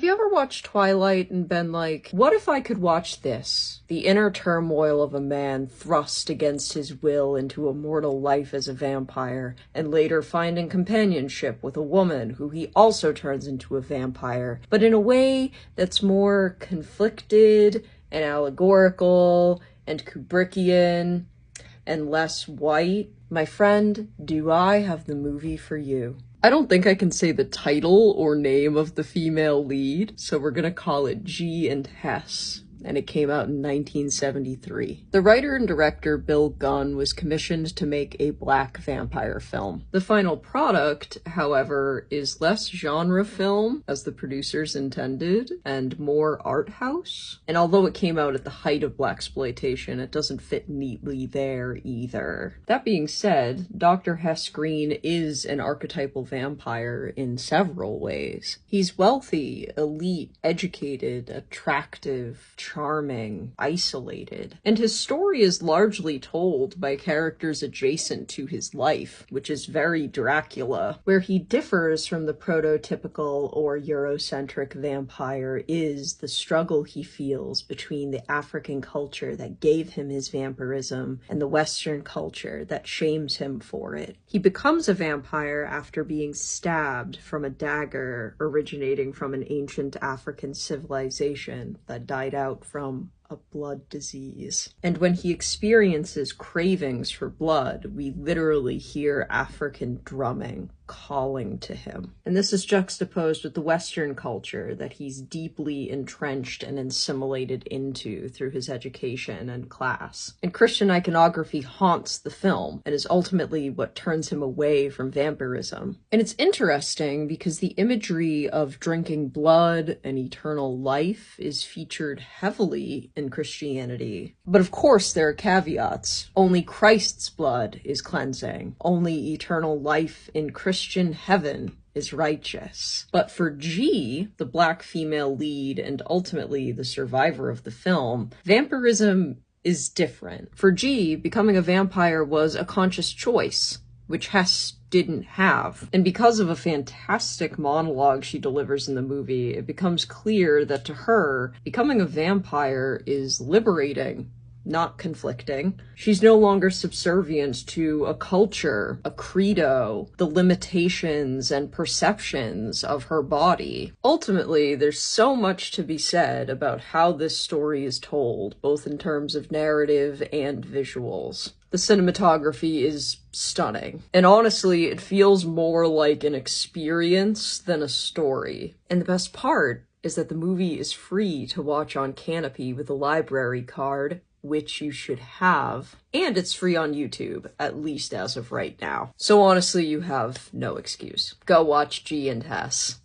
Have you ever watched Twilight and been like, what if I could watch this? The inner turmoil of a man thrust against his will into a mortal life as a vampire, and later finding companionship with a woman who he also turns into a vampire, but in a way that's more conflicted and allegorical and Kubrickian and less white. My friend, do I have the movie for you? I don't think I can say the title or name of the female lead, so we're gonna call it G and Hess. And it came out in 1973. The writer and director Bill Gunn was commissioned to make a black vampire film. The final product, however, is less genre film, as the producers intended, and more art house. And although it came out at the height of blaxploitation, it doesn't fit neatly there either. That being said, Dr. Hess Green is an archetypal vampire in several ways. He's wealthy, elite, educated, attractive, charming, isolated, and his story is largely told by characters adjacent to his life, which is very Dracula. Where he differs from the prototypical or Eurocentric vampire is the struggle he feels between the African culture that gave him his vampirism and the Western culture that shames him for it. He becomes a vampire after being stabbed from a dagger originating from an ancient African civilization that died out from a blood disease. And when he experiences cravings for blood, we literally hear African drumming calling to him. And this is juxtaposed with the Western culture that he's deeply entrenched and assimilated into through his education and class. And Christian iconography haunts the film and is ultimately what turns him away from vampirism. And it's interesting because the imagery of drinking blood and eternal life is featured heavily in Christianity. But of course there are caveats. Only Christ's blood is cleansing. Only eternal life in Christian heaven is righteous. But for G, the black female lead and ultimately the survivor of the film, vampirism is different. For G, becoming a vampire was a conscious choice, which Hess didn't have. And because of a fantastic monologue she delivers in the movie, it becomes clear that to her, becoming a vampire is liberating, not conflicting. She's no longer subservient to a culture, a credo, the limitations and perceptions of her body. Ultimately, there's so much to be said about how this story is told, both in terms of narrative and visuals. The cinematography is stunning. And honestly, it feels more like an experience than a story. And the best part is that the movie is free to watch on Canopy with a library card, which you should have, and it's free on YouTube, at least as of right now. So honestly, you have no excuse. Go watch G and Hess.